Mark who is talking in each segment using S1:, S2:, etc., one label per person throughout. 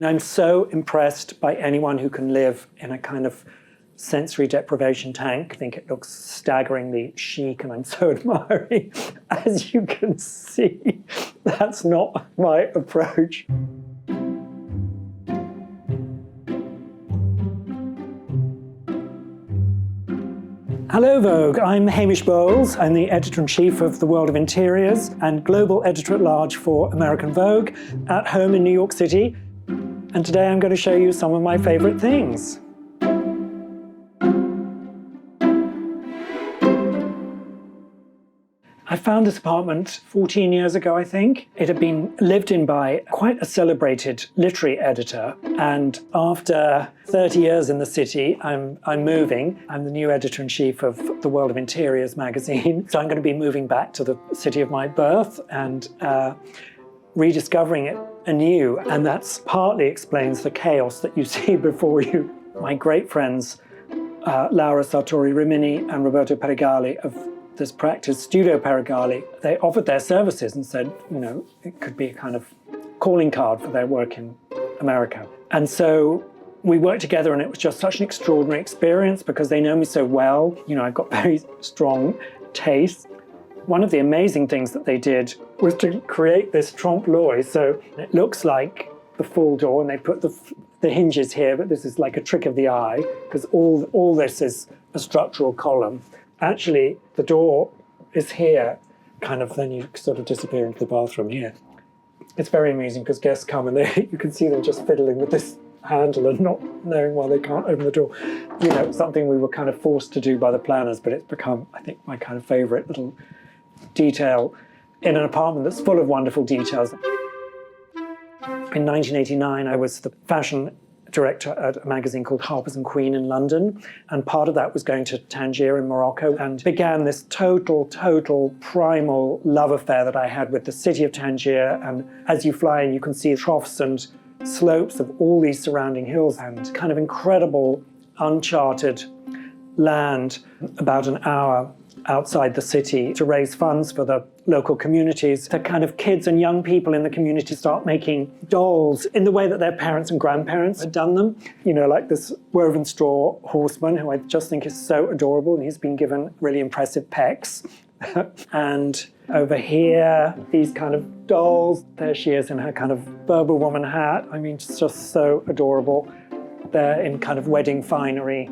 S1: I'm so impressed by anyone who can live in a kind of sensory deprivation tank. I think it looks staggeringly chic, and I'm so admiring. As you can see, that's not my approach. Hello Vogue, I'm Hamish Bowles. I'm the editor-in-chief of the World of Interiors and global editor-at-large for American Vogue, at home in New York City. And today I'm going to show you some of my favorite things. I found this apartment 14 years ago, I think. It had been lived in by quite a celebrated literary editor. And after 30 years in the city, I'm moving. I'm the new editor-in-chief of the World of Interiors magazine. So I'm going to be moving back to the city of my birth and rediscovering it anew. And that's partly explains the chaos that you see before you. My great friends, Laura Sartori Rimini and Roberto Perigali of this practice, Studio Perigali, they offered their services and said, you know, it could be a kind of calling card for their work in America. And so we worked together, and it was just such an extraordinary experience because they know me so well. You know, I've got very strong taste. One of the amazing things that they did was to create this trompe-l'oeil. So it looks like the full door, and they put the hinges here, but this is like a trick of the eye because all this is a structural column. Actually, the door is here, kind of, then you sort of disappear into the bathroom here. It's very amusing because guests come and you can see them just fiddling with this handle and not knowing why they can't open the door. You know, something we were kind of forced to do by the planners, but it's become, I think, my kind of favorite little detail in an apartment that's full of wonderful details. In 1989, I was the fashion director at a magazine called Harper's and Queen in London, and part of that was going to Tangier in Morocco, and began this total primal love affair that I had with the city of Tangier. And as you fly in, you can see troughs and slopes of all these surrounding hills and kind of incredible uncharted land about an hour outside the city to raise funds for the local communities. The kind of kids and young people in the community start making dolls in the way that their parents and grandparents had done them. You know, like this woven straw horseman, who I just think is so adorable, and he's been given really impressive pecs. And over here, these kind of dolls. There she is in her kind of Berber woman hat. I mean, it's just so adorable. They're in kind of wedding finery.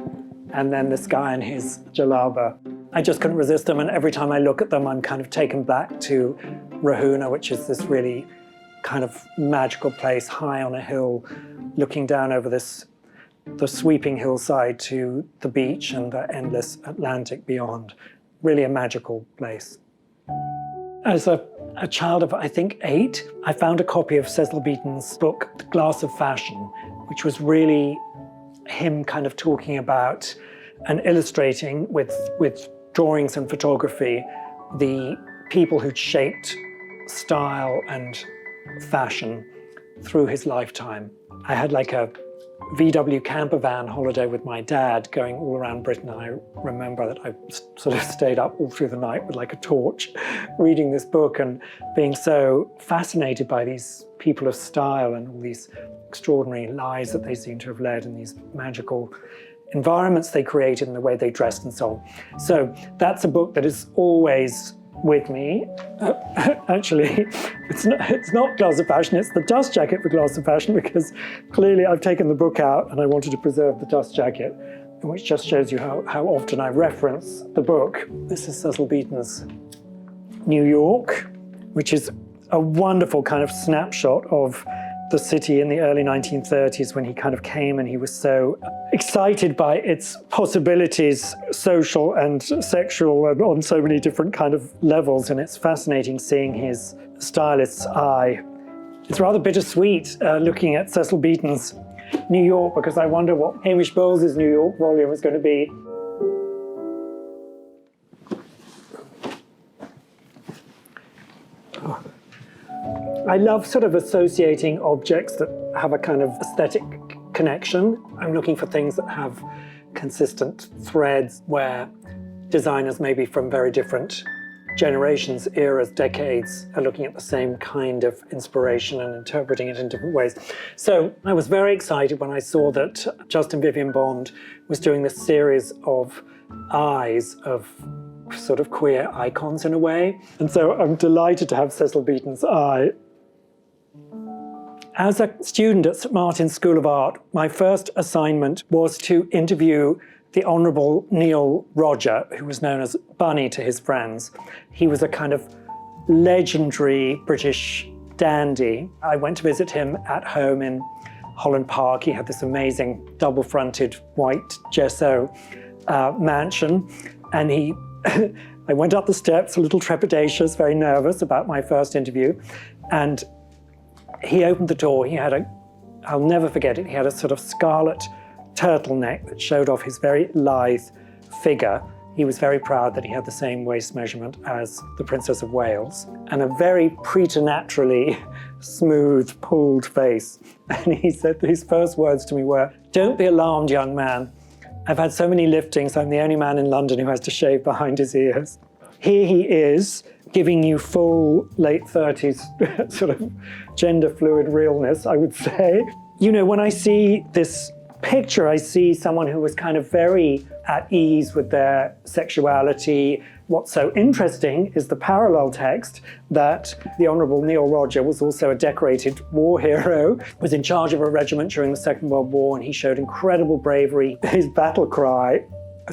S1: And then this guy in his jalaba. I just couldn't resist them, and every time I look at them, I'm kind of taken back to Rahuna, which is this really kind of magical place high on a hill, looking down over the sweeping hillside to the beach and the endless Atlantic beyond. Really a magical place. As a child of, I think, 8, I found a copy of Cecil Beaton's book, The Glass of Fashion, which was really him kind of talking about and illustrating with drawings and photography the people who'd shaped style and fashion through his lifetime. I had like a VW camper van holiday with my dad going all around Britain. I remember that I sort of stayed up all through the night with like a torch reading this book and being so fascinated by these people of style and all these extraordinary lives that they seem to have led and these magical environments they created and the way they dressed and so on. So that's a book that is always with me. Actually, it's not Glass of Fashion, it's the dust jacket for Glass of Fashion, because clearly I've taken the book out and I wanted to preserve the dust jacket, which just shows you how often I reference the book. This is Cecil Beaton's New York, which is a wonderful kind of snapshot of the city in the early 1930s when he kind of came, and he was so excited by its possibilities, social and sexual, and on so many different kind of levels. And it's fascinating seeing his stylist's eye. It's rather bittersweet looking at Cecil Beaton's New York, because I wonder what Hamish Bowles' New York volume is going to be. I love sort of associating objects that have a kind of aesthetic connection. I'm looking for things that have consistent threads where designers maybe from very different generations, eras, decades are looking at the same kind of inspiration and interpreting it in different ways. So I was very excited when I saw that Justin Vivian Bond was doing this series of eyes of sort of queer icons in a way. And so I'm delighted to have Cecil Beaton's eye. As a student at St Martin's School of Art, my first assignment was to interview the Honourable Neil Roger, who was known as Bunny to his friends. He was a kind of legendary British dandy. I went to visit him at home in Holland Park. He had this amazing double-fronted white gesso mansion, and I went up the steps, a little trepidatious, very nervous about my first interview, and he opened the door. He had I'll never forget it, he had a sort of scarlet turtleneck that showed off his very lithe figure. He was very proud that he had the same waist measurement as the Princess of Wales, and a very preternaturally smooth, pulled face. And he said his first words to me were, "Don't be alarmed, young man. I've had so many liftings, I'm the only man in London who has to shave behind his ears." Here he is, giving you full late 30s sort of gender fluid realness, I would say. You know, when I see this picture, I see someone who was kind of very at ease with their sexuality. What's so interesting is the parallel text that the Honourable Neil Roger was also a decorated war hero, was in charge of a regiment during the Second World War, and he showed incredible bravery. His battle cry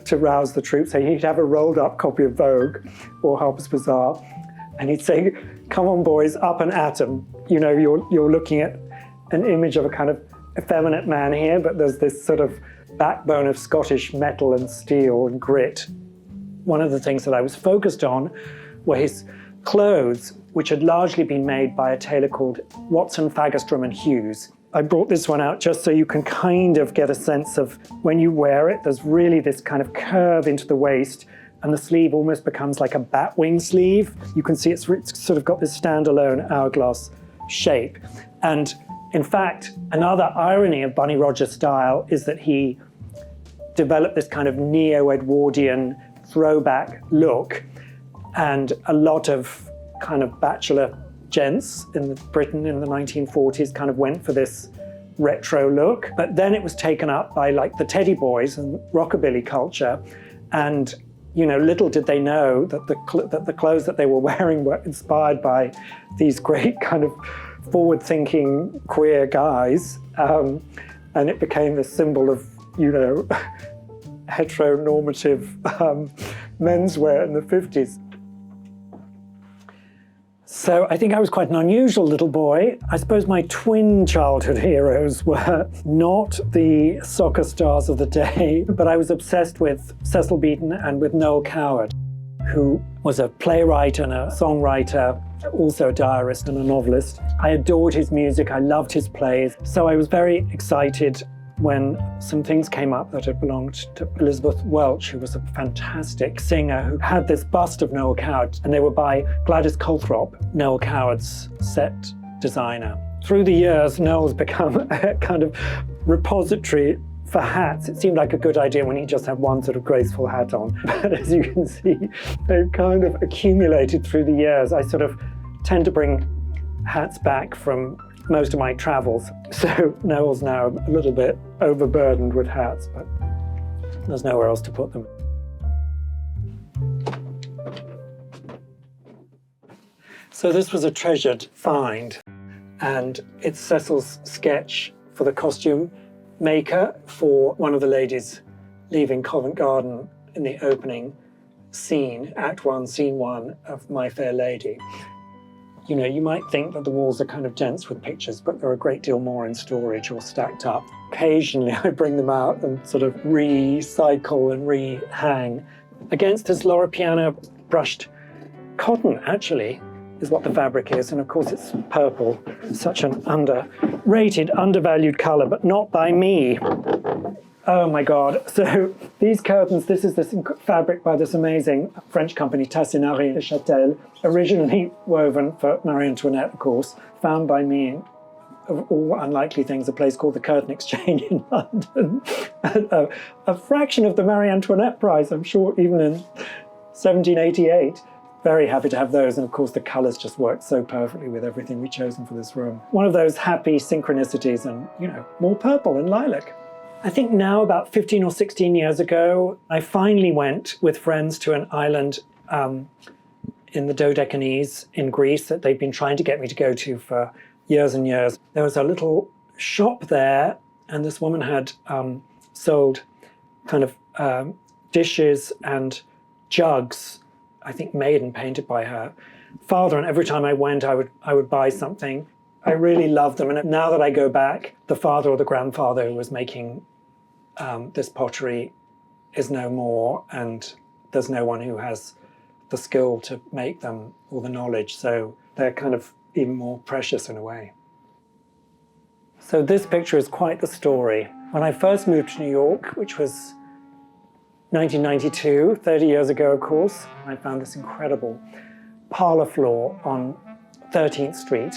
S1: to rouse the troops, so he'd have a rolled up copy of Vogue or Harper's Bazaar, and he'd say, "Come on boys, up and at 'em." You know, you're looking at an image of a kind of effeminate man here, but there's this sort of backbone of Scottish metal and steel and grit. One of the things that I was focused on were his clothes, which had largely been made by a tailor called Watson, Fagerstrom and Hughes. I brought this one out just so you can kind of get a sense of when you wear it, there's really this kind of curve into the waist, and the sleeve almost becomes like a bat wing sleeve. You can see it's sort of got this standalone hourglass shape. And in fact, another irony of Bunny Roger's style is that he developed this kind of neo-Edwardian throwback look, and a lot of kind of bachelor gents in Britain in the 1940s kind of went for this retro look. But then it was taken up by like the Teddy Boys and rockabilly culture, and you know, little did they know that the clothes that they were wearing were inspired by these great kind of forward-thinking queer guys, and it became the symbol of, you know, heteronormative menswear in the 50s. So I think I was quite an unusual little boy. I suppose my twin childhood heroes were not the soccer stars of the day, but I was obsessed with Cecil Beaton and with Noel Coward, who was a playwright and a songwriter, also a diarist and a novelist. I adored his music, I loved his plays, so I was very excited when some things came up that had belonged to Elizabeth Welch, who was a fantastic singer who had this bust of Noel Coward, and they were by Gladys Calthrop, Noel Coward's set designer. Through the years, Noel's become a kind of repository for hats. It seemed like a good idea when he just had one sort of graceful hat on. But as you can see, they've kind of accumulated through the years. I sort of tend to bring hats back from most of my travels. So Noel's now a little bit overburdened with hats, but there's nowhere else to put them. So this was a treasured find, and it's Cecil's sketch for the costume maker for one of the ladies leaving Covent Garden in the opening scene, Act 1, Scene 1 of My Fair Lady. You know, you might think that the walls are kind of dense with pictures, but there are a great deal more in storage or stacked up. Occasionally I bring them out and sort of recycle and rehang. Against this Loro Piana brushed cotton, actually, is what the fabric is, and of course it's purple. Such an underrated, undervalued colour, but not by me. Oh my God. So these curtains, this is this fabric by this amazing French company, Tassinari de Châtel, originally woven for Marie Antoinette, of course, found by me in, of all unlikely things, a place called the Curtain Exchange in London. A fraction of the Marie Antoinette price, I'm sure, even in 1788. very happy to have those. And of course, the colours just worked so perfectly with everything we'd chosen for this room. One of those happy synchronicities and, you know, more purple and lilac. I think now about 15 or 16 years ago, I finally went with friends to an island in the Dodecanese in Greece that they'd been trying to get me to go to for years and years. There was a little shop there, and this woman had sold kind of dishes and jugs, I think made and painted by her father. And every time I went, I would buy something. I really loved them. And now that I go back, the father or the grandfather who was making this pottery is no more, and there's no one who has the skill to make them or the knowledge. So they're kind of even more precious in a way. So this picture is quite the story. When I first moved to New York, which was 1992, 30 years ago, of course, I found this incredible parlor floor on 13th Street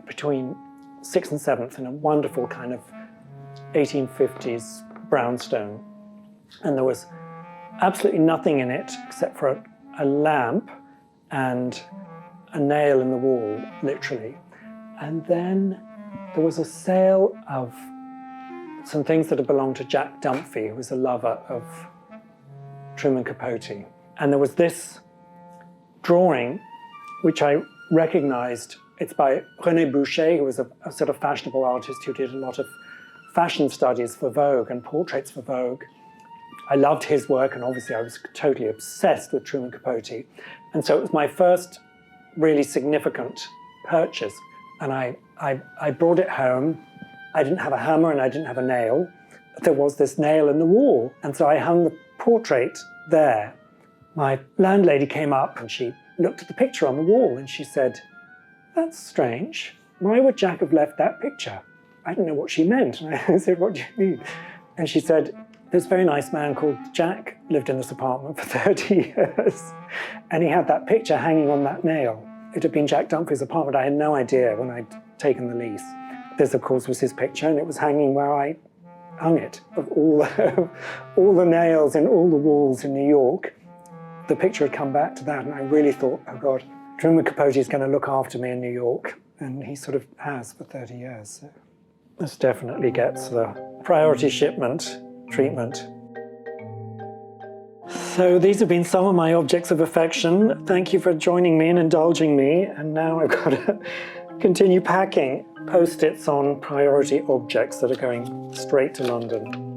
S1: between 6th and 7th in a wonderful kind of 1850s brownstone. And there was absolutely nothing in it except for a lamp and a nail in the wall, literally. And then there was a sale of some things that had belonged to Jack Dumphy, who was a lover of Truman Capote. And there was this drawing, which I recognized. It's by René Boucher, who was a sort of fashionable artist who did a lot of fashion studies for Vogue and portraits for Vogue. I loved his work, and obviously I was totally obsessed with Truman Capote. And so it was my first really significant purchase. And I brought it home. I didn't have a hammer and I didn't have a nail. There was this nail in the wall. And so I hung the portrait there. My landlady came up and she looked at the picture on the wall and she said, "That's strange. Why would Jack have left that picture?" I didn't know what she meant. And I said, "What do you mean?" And she said, "This very nice man called Jack lived in this apartment for 30 years. And he had that picture hanging on that nail. It had been Jack Dumphy's apartment. I had no idea when I'd taken the lease. This, of course, was his picture, and it was hanging where I hung it, of all the nails in all the walls in New York. The picture had come back to that, and I really thought, oh God, Truman Capote is going to look after me in New York. And he sort of has for 30 years. So this definitely gets the priority shipment treatment. So these have been some of my objects of affection. Thank you for joining me and indulging me. And now I've got to continue packing Post-its on priority objects that are going straight to London.